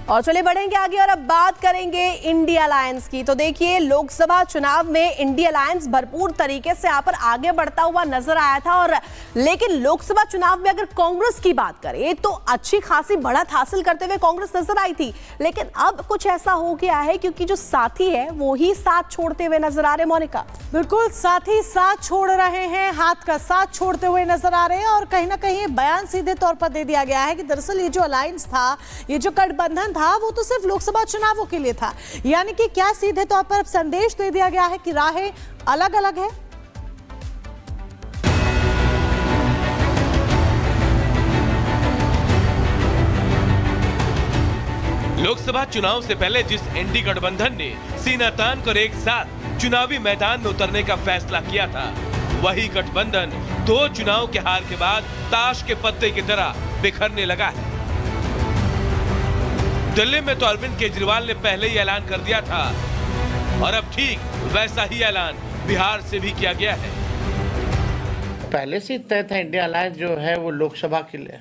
और चलिए बढ़ेंगे आगे और अब बात करेंगे इंडिया अलायंस की। तो देखिए, लोकसभा चुनाव में इंडिया अलायंस भरपूर तरीके से यहाँ पर आगे बढ़ता हुआ नजर आया था, और लेकिन लोकसभा चुनाव में अगर कांग्रेस की बात करें तो अच्छी खासी बढ़त हासिल करते हुए कांग्रेस नजर आई थी। लेकिन अब कुछ ऐसा हो गया है क्योंकि जो साथी है वो ही साथ छोड़ते हुए नजर आ रहे। मोनिका, बिल्कुल, साथी साथ छोड़ रहे हैं, हाथ का साथ छोड़ते हुए नजर आ रहे हैं। और कहीं ना कहीं बयान सीधे तौर पर दे दिया गया है कि दरअसल ये जो अलायंस था, ये जो गठबंधन था, वो तो सिर्फ लोकसभा चुनावों के लिए था। यानी कि क्या सीधे तौर पर संदेश दे दिया गया है कि राहें अलग अलग है। लोकसभा चुनाव से पहले जिस एनडी गठबंधन ने सीना तान कर एक साथ चुनावी मैदान में उतरने का फैसला किया था, वही गठबंधन 2 चुनाव के हार के बाद ताश के पत्ते की तरह बिखरने लगा है। दिल्ली में तो अरविंद केजरीवाल ने पहले ही ऐलान कर दिया था, और अब ठीक वैसा ही ऐलान बिहार से भी किया गया है। पहले से तय था इंडिया अलायंस जो है वो लोकसभा के लिए,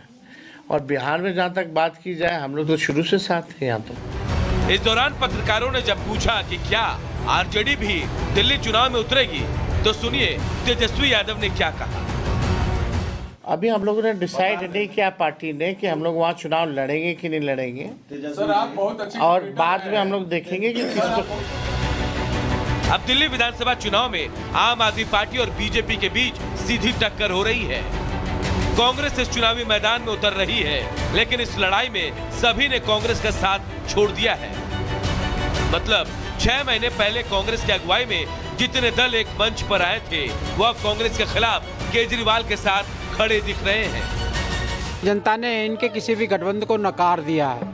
और बिहार में जहाँ तक बात की जाए हम लोग तो शुरू से साथ थे यहाँ। तो इस दौरान पत्रकारों ने जब पूछा कि क्या आरजेडी भी दिल्ली चुनाव में उतरेगी, तो सुनिए तेजस्वी यादव ने क्या कहा। अभी हम लोगों ने डिसाइड नहीं किया पार्टी ने कि हम लोग वहाँ चुनाव लड़ेंगे कि नहीं लड़ेंगे, सर आप बहुत अच्छी, और बाद में हम लोग देखेंगे कि किसको। अब दिल्ली विधानसभा चुनाव में आम आदमी पार्टी और बीजेपी के बीच सीधी टक्कर हो रही है। कांग्रेस इस चुनावी मैदान में उतर रही है, लेकिन इस लड़ाई में सभी ने कांग्रेस का साथ छोड़ दिया है। मतलब 6 महीने पहले कांग्रेस की अगुवाई में जितने दल एक मंच पर आए थे, वह कांग्रेस के खिलाफ केजरीवाल के साथ खड़े दिख रहे हैं। जनता ने इनके किसी भी गठबंधन को नकार दिया है।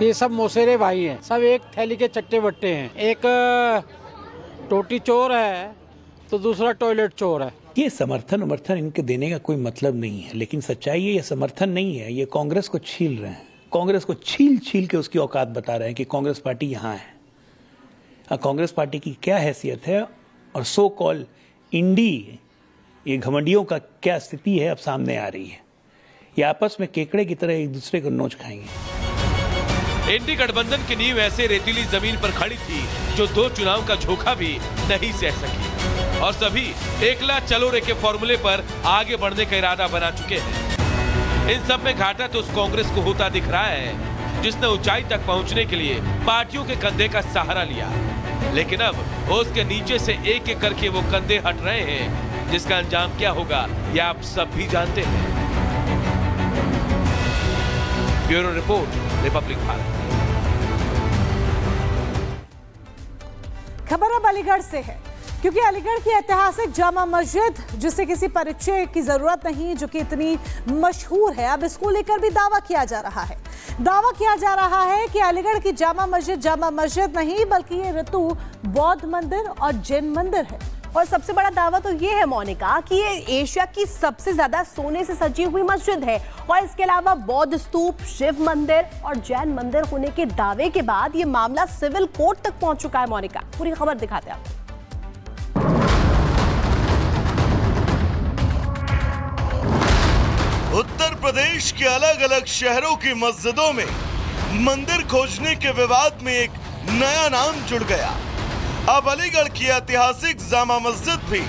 ये सब मौसेरे भाई हैं, सब एक थैली के चट्टे बट्टे हैं। एक टोटी चोर है तो दूसरा टॉयलेट चोर है। ये समर्थन इनके देने का कोई मतलब नहीं है, लेकिन सच्चाई ये समर्थन नहीं है। ये कांग्रेस को छील रहे हैं, कांग्रेस को छील के उसकी औकात बता रहे हैं कि कांग्रेस पार्टी यहाँ है। कांग्रेस पार्टी की क्या हैसियत है, और सो कॉल इंडी ये घमंडियों का क्या स्थिति है अब सामने आ रही है। ये आपस में केकड़े की तरह एक दूसरे को नोच खाएंगे। इंडी गठबंधन की नींव ऐसे रेतीली जमीन पर खड़ी थी जो 2 चुनाव का झोंका भी नहीं सह सकी, और सभी एकला चलो रे के फॉर्मूले पर आगे बढ़ने का इरादा बना चुके हैं। इन सब में घाटा तो उस कांग्रेस को होता दिख रहा है जिसने ऊंचाई तक पहुंचने के लिए पार्टियों के कंधे का सहारा लिया, लेकिन अब उसके नीचे से एक एक करके वो कंधे हट रहे हैं, जिसका अंजाम क्या होगा ये आप सब भी जानते हैं। Bureau report, Republic Bharat. खबर अब अलीगढ़ से है, क्योंकि अलीगढ़ की ऐतिहासिक जामा मस्जिद, जिसे किसी परिचय की जरूरत नहीं, जो कि इतनी मशहूर है, अब इसको लेकर भी दावा किया जा रहा है। दावा किया जा रहा है कि अलीगढ़ की जामा मस्जिद नहीं, बल्कि ये ऋतु बौद्ध मंदिर और जैन मंदिर है। और सबसे बड़ा दावा तो ये है मोनिका कि ये एशिया की सबसे ज्यादा सोने से सजी हुई मस्जिद है, और इसके अलावा बौद्ध स्तूप, शिव मंदिर और जैन मंदिर होने के दावे के बाद ये मामला सिविल कोर्ट तक पहुंच चुका है। मोनिका, पूरी खबर दिखाते हैं आपको। उत्तर प्रदेश के अलग अलग शहरों की मस्जिदों में मंदिर खोजने के विवाद में एक नया नाम जुड़ गया। अब अलीगढ़ की ऐतिहासिक जामा मस्जिद भी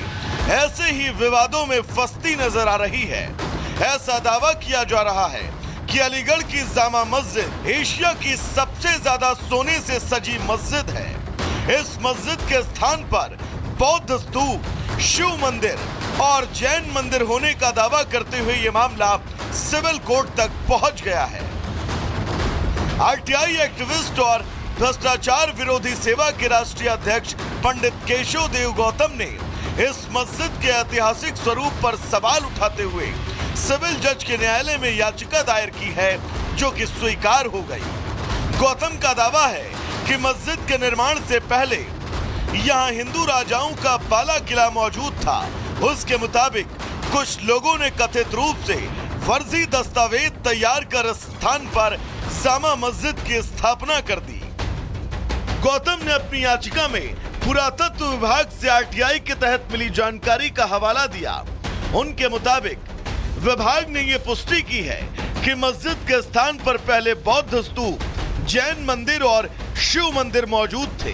ऐसे ही विवादों में फंसती नजर आ रही है। ऐसा दावा किया जा रहा है कि अलीगढ़ की जामा मस्जिद एशिया की सबसे ज्यादा सोने से सजी मस्जिद है। इस मस्जिद के स्थान पर बौद्ध स्तूप, शिव मंदिर और जैन मंदिर होने का दावा करते हुए ये मामला सिविल कोर्ट तक पहुंच गया है। आरटीआई एक्टिविस्ट और भ्रष्टाचार विरोधी सेवा के राष्ट्रीय अध्यक्ष पंडित केशव देव गौतम ने इस मस्जिद के ऐतिहासिक स्वरूप पर सवाल उठाते हुए सिविल जज के न्यायालय में याचिका दायर की है, जो कि स्वीकार हो गई। गौतम का दावा है कि मस्जिद के निर्माण से पहले यहाँ हिंदू राजाओं का बाला किला मौजूद था। उसके मुताबिक कुछ लोगों ने कथित रूप से फर्जी दस्तावेज तैयार कर स्थान पर जामा मस्जिद की स्थापना कर दी। गौतम ने अपनी याचिका में पुरातत्व विभाग से आरटीआई के तहत मिली जानकारी का हवाला दिया। उनके मुताबिक विभाग ने ये पुष्टि की है कि मस्जिद के स्थान पर पहले बौद्ध स्तूप जैन मंदिर और शिव मंदिर मौजूद थे।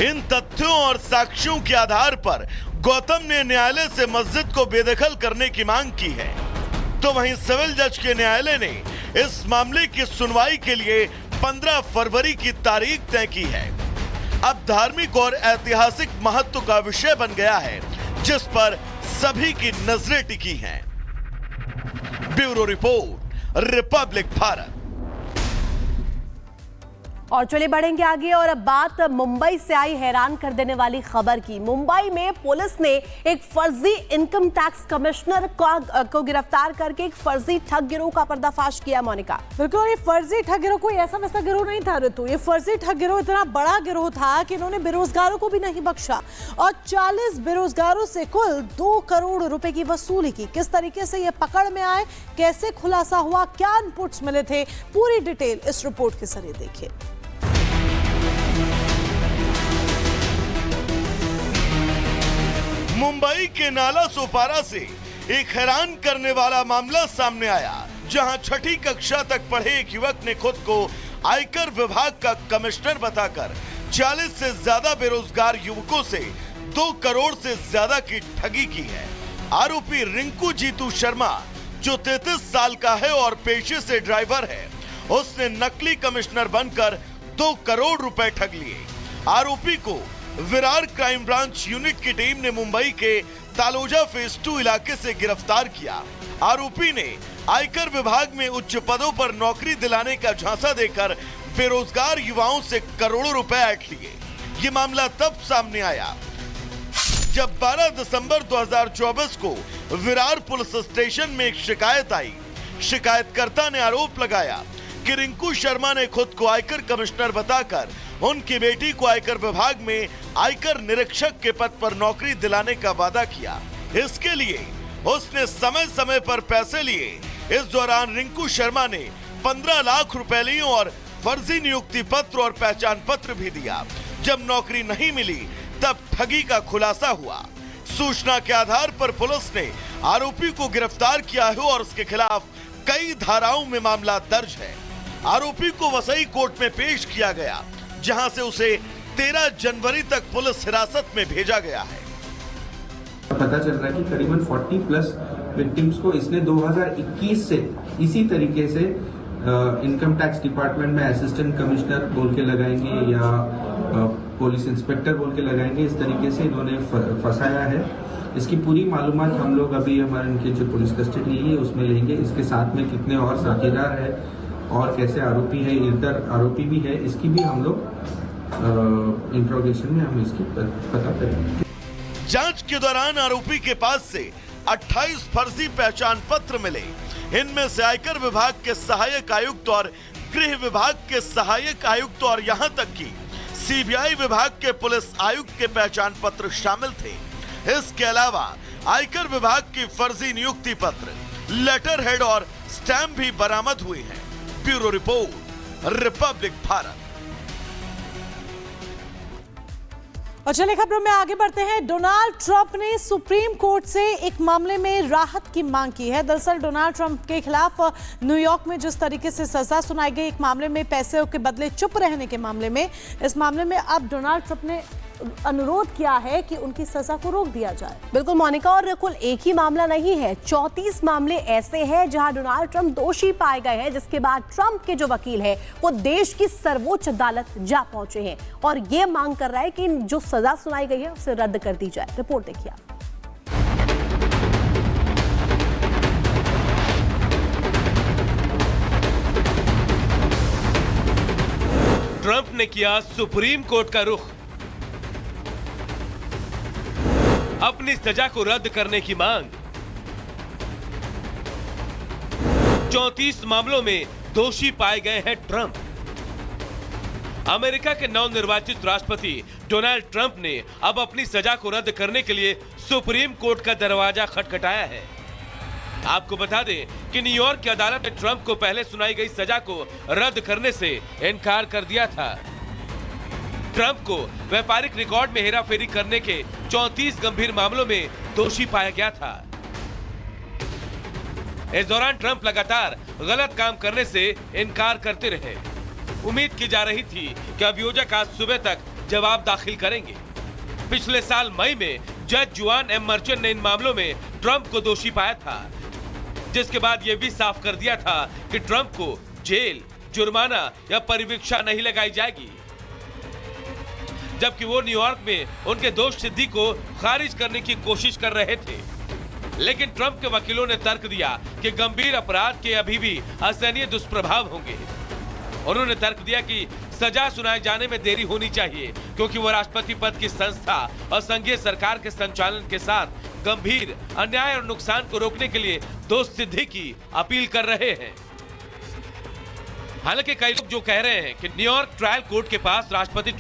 इन तथ्यों और साक्ष्यों के आधार पर गौतम ने न्यायालय से मस्जिद को बेदखल करने की मांग की है। तो वहीं सिविल जज के न्यायालय ने इस मामले की सुनवाई के लिए 15 फरवरी की तारीख तय की है। अब धार्मिक और ऐतिहासिक महत्व का विषय बन गया है, जिस पर सभी की नजरें टिकी हैं। Bureau report, Republic Bharat. और चलिए बढ़ेंगे आगे और अब बात मुंबई से आई हैरान कर देने वाली खबर की। मुंबई में पुलिस ने एक फर्जी इनकम टैक्स कमिश्नर को गिरफ्तार करके एक फर्जी ठग गिरोह का पर्दाफाश किया। मोनिका, बिल्कुल, ये फर्जी ठग गिरोह कोई ऐसा वैसा गिरोह नहीं था ऋतु। ये फर्जी ठग गिरोह इतना बड़ा गिरोह था कि इन्होंने बेरोजगारों को भी नहीं बख्शा और 40 बेरोजगारों से कुल 2 करोड़ रुपए की वसूली की। किस तरीके से ये पकड़ में आए, कैसे खुलासा हुआ, क्या इनपुट्स मिले थे, पूरी डिटेल इस रिपोर्ट के जरिए देखिए। मुंबई के नाला सोपारा से एक हैरान करने वाला मामला सामने आया, जहां 6ठी कक्षा तक पढ़े एक युवक ने खुद को आयकर विभाग का कमिश्नर बताकर 40 से ज्यादा बेरोजगार युवकों से 2 करोड़ से ज्यादा की ठगी की है। आरोपी रिंकू जीतू शर्मा, जो 33 साल का है और पेशे से ड्राइवर है, उसने नकली कमिश्नर बनकर 2 करोड़ रुपए ठग लिए। आरोपी को विरार क्राइम ब्रांच यूनिट की टीम ने मुंबई के तालोजा फेज 2 इलाके से गिरफ्तार किया। आरोपी ने आयकर विभाग में उच्च पदों पर नौकरी दिलाने का झांसा देकर बेरोजगार युवाओं से करोड़ों रुपए ऐंठ लिए। ये मामला तब सामने आया जब 12 दिसंबर 2024 को विरार पुलिस स्टेशन में एक शिकायत आई। शिकायतकर्ता ने आरोप लगाया कि रिंकू शर्मा ने खुद को आयकर कमिश्नर बताकर उनकी बेटी को आयकर विभाग में आयकर निरीक्षक के पद पर नौकरी दिलाने का वादा किया। इसके लिए उसने समय समय पर पैसे लिए। इस दौरान रिंकू शर्मा ने 15 लाख रुपए लिए और फर्जी नियुक्ति पत्र और पहचान पत्र भी दिया। जब नौकरी नहीं मिली तब ठगी का खुलासा हुआ। सूचना के आधार पर पुलिस ने आरोपी को गिरफ्तार किया है और उसके खिलाफ कई धाराओं में मामला दर्ज है। आरोपी को वसई कोर्ट में पेश किया गया, जहां से उसे 13 जनवरी तक पुलिस हिरासत में भेजा गया है। पता चल रहा है कि करीबन 40 प्लस विक्टिम्स को इसने 2021 से इसी तरीके से इनकम टैक्स डिपार्टमेंट में असिस्टेंट कमिश्नर बोल के लगाएंगे या पुलिस इंस्पेक्टर बोल के लगाएंगे, इस तरीके से इन्होंने फंसाया है। इसकी पूरी मालूमात हम लोग अभी हमारे इनके जो पुलिस कस्टडी ली है उसमें लेंगे। इसके साथ में कितने और साथीदार है और कैसे आरोपी है, इधर आरोपी भी है, इसकी भी हम लोग इंट्रोगेशन में हम इसकी पता करेंगे। जांच के दौरान आरोपी के पास से 28 फर्जी पहचान पत्र मिले। इनमें से आयकर विभाग के सहायक आयुक्त और गृह विभाग के सहायक आयुक्त और यहां तक कि सीबीआई विभाग के पुलिस आयुक्त के पहचान पत्र शामिल थे। इसके अलावा आयकर विभाग की फर्जी नियुक्ति पत्र, लेटर हेड और स्टैंप भी बरामद हुए हैं। Bureau report, Republic Bharat. और चलिए खबरों में आगे बढ़ते हैं। डोनाल्ड ट्रंप ने सुप्रीम कोर्ट से एक मामले में राहत की मांग की है। दरअसल डोनाल्ड ट्रंप के खिलाफ न्यूयॉर्क में जिस तरीके से सजा सुनाई गई, एक मामले में पैसे के बदले चुप रहने के मामले में, इस मामले में अब डोनाल्ड ट्रंप ने अनुरोध किया है कि उनकी सजा को रोक दिया जाए। बिल्कुल मोनिका, और कुल एक ही मामला नहीं है, 34 मामले ऐसे हैं जहां डोनाल्ड ट्रंप दोषी पाए गए हैं, जिसके बाद ट्रंप के जो वकील है वो देश की सर्वोच्च अदालत जा पहुंचे हैं और ये मांग कर रहा है कि जो सजा सुनाई गई है उसे रद्द कर दी जाए। रिपोर्ट देखिए आप। ट्रंप ने किया सुप्रीम कोर्ट का रुख, अपनी सजा को रद्द करने की मांग। 34 मामलों में दोषी पाए गए हैं ट्रंप। अमेरिका के नवनिर्वाचित राष्ट्रपति डोनाल्ड ट्रंप ने अब अपनी सजा को रद्द करने के लिए सुप्रीम कोर्ट का दरवाजा खटखटाया है। आपको बता दें कि न्यूयॉर्क की अदालत ने ट्रंप को पहले सुनाई गई सजा को रद्द करने से इनकार कर दिया था। ट्रंप को व्यापारिक रिकॉर्ड में हेराफेरी करने के 34 गंभीर मामलों में दोषी पाया गया था। इस दौरान ट्रंप लगातार गलत काम करने से इनकार करते रहे। उम्मीद की जा रही थी कि अभियोजक आज सुबह तक जवाब दाखिल करेंगे। पिछले साल मई में जज जुआन एम मर्चेंट ने इन मामलों में ट्रंप को दोषी पाया था, जिसके बाद यह भी साफ कर दिया था कि ट्रंप को जेल, जुर्माना या परिवीक्षा नहीं लगाई जाएगी, जबकि वो न्यूयॉर्क में उनके दोष सिद्धि को खारिज करने की कोशिश कर रहे थे। लेकिन ट्रंप के वकीलों ने तर्क दिया कि गंभीर अपराध के अभी भी असहनीय दुष्प्रभाव होंगे। उन्होंने तर्क दिया कि सजा सुनाए जाने में देरी होनी चाहिए, क्योंकि वो राष्ट्रपति पद की संस्था और संघीय सरकार के संचालन के साथ गंभीर अन्याय और नुकसान को रोकने के लिए दोष सिद्धि की अपील कर रहे हैं। हालांकि कई लोग जो कह रहे हैं कि न्यूयॉर्क ट्रायल कोर्ट के पास राष्ट्रपति